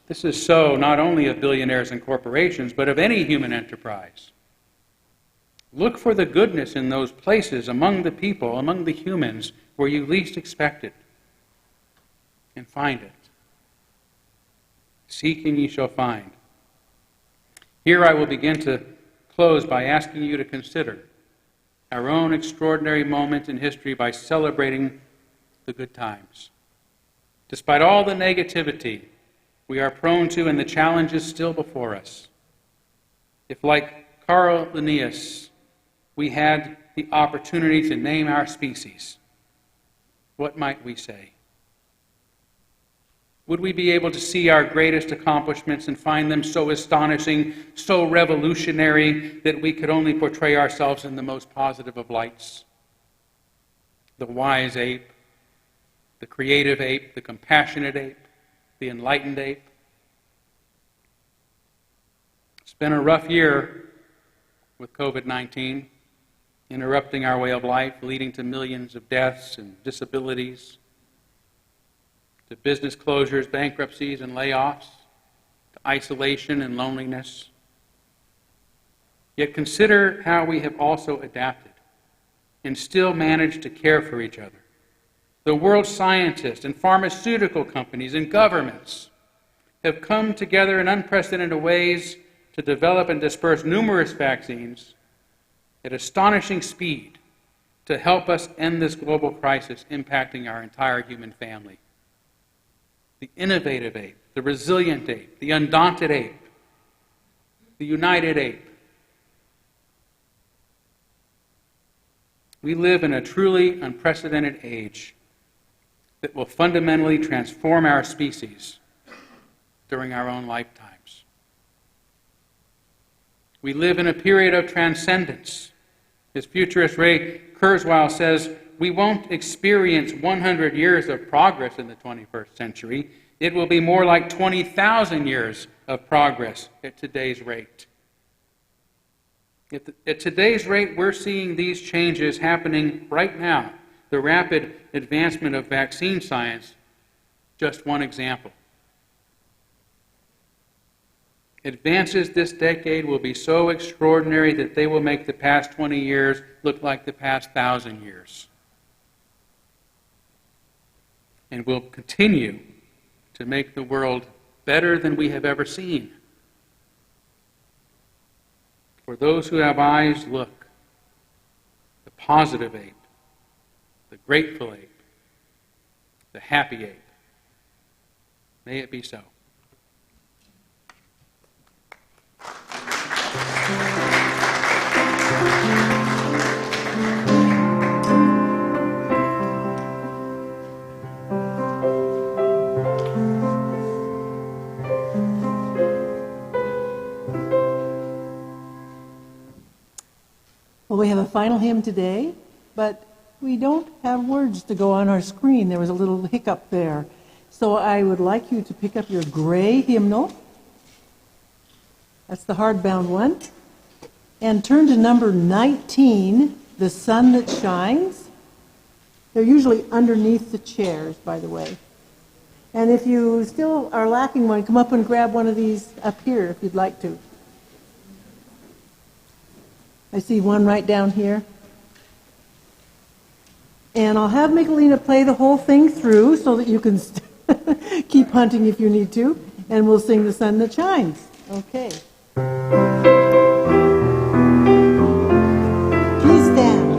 This is so not only of billionaires and corporations, but of any human enterprise. Look for the goodness in those places, among the people, among the humans, where you least expect it, and find it. Seek and ye shall find. Here I will begin to close by asking you to consider our own extraordinary moment in history by celebrating the good times. Despite all the negativity we are prone to and the challenges still before us, if, like Carl Linnaeus, we had the opportunity to name our species, what might we say? Would we be able to see our greatest accomplishments and find them so astonishing, so revolutionary, that we could only portray ourselves in the most positive of lights? The wise ape, the creative ape, the compassionate ape, the enlightened ape. It's been a rough year with COVID-19, interrupting our way of life, leading to millions of deaths and disabilities. to business closures, bankruptcies, and layoffs, to isolation and loneliness. Yet consider how we have also adapted and still managed to care for each other. The world's scientists and pharmaceutical companies and governments have come together in unprecedented ways to develop and disperse numerous vaccines at astonishing speed to help us end this global crisis impacting our entire human family. The innovative ape, the resilient ape, the undaunted ape, the united ape. We live in a truly unprecedented age that will fundamentally transform our species during our own lifetimes. We live in a period of transcendence. As futurist Ray Kurzweil says, we won't experience 100 years of progress in the 21st century. It will be more like 20,000 years of progress at today's rate. At today's rate, we're seeing these changes happening right now. The rapid advancement of vaccine science, just one example. Advances this decade will be so extraordinary that they will make the past 20 years look like the past 1,000 years. And will continue to make the world better than we have ever seen. For those who have eyes, look. The positive ape, the grateful ape, the happy ape. May it be so. Well, we have a final hymn today, but we don't have words to go on our screen. There was a little hiccup there. So I would like you to pick up your gray hymnal. That's the hardbound one. And turn to number 19, The Sun That Shines. They're usually underneath the chairs, by the way. And if you still are lacking one, come up and grab one of these up here if you'd like to. I see one right down here. And I'll have Michelina play the whole thing through so that you can keep hunting if you need to. And we'll sing The Sun That Shines. Okay. Please stand.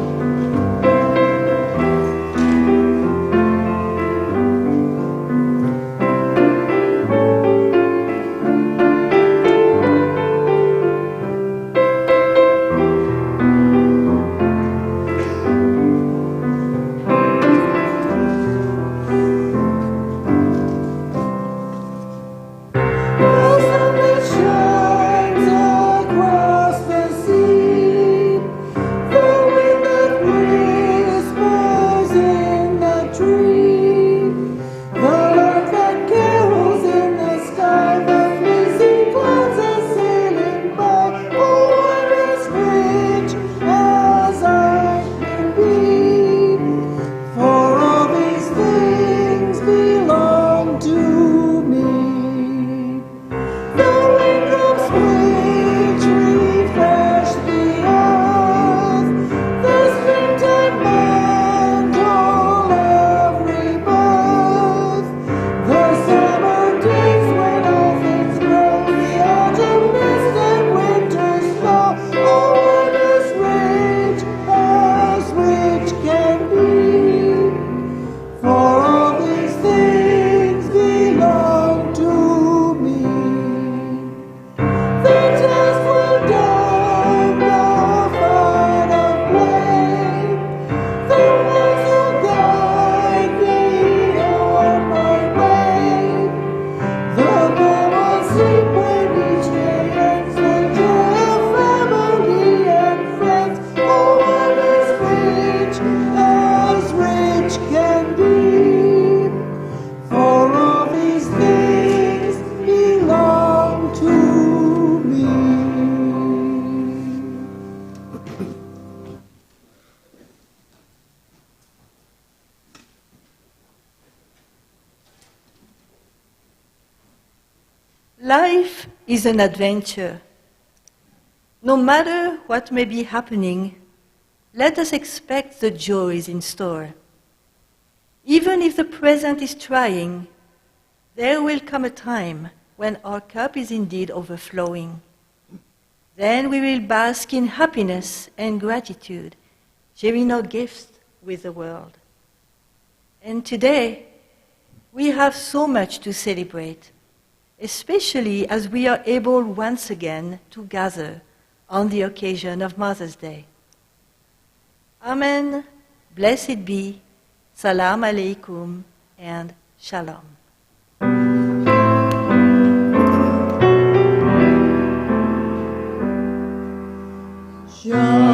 The sun that shines. Life is an adventure. No matter what may be happening, let us expect the joys in store. Even if the present is trying, there will come a time when our cup is indeed overflowing. Then we will bask in happiness and gratitude, sharing our gifts with the world. And today, we have so much to celebrate, especially as we are able once again to gather on the occasion of Mother's Day. Amen, blessed be, salam alaikum, and shalom. Shalom.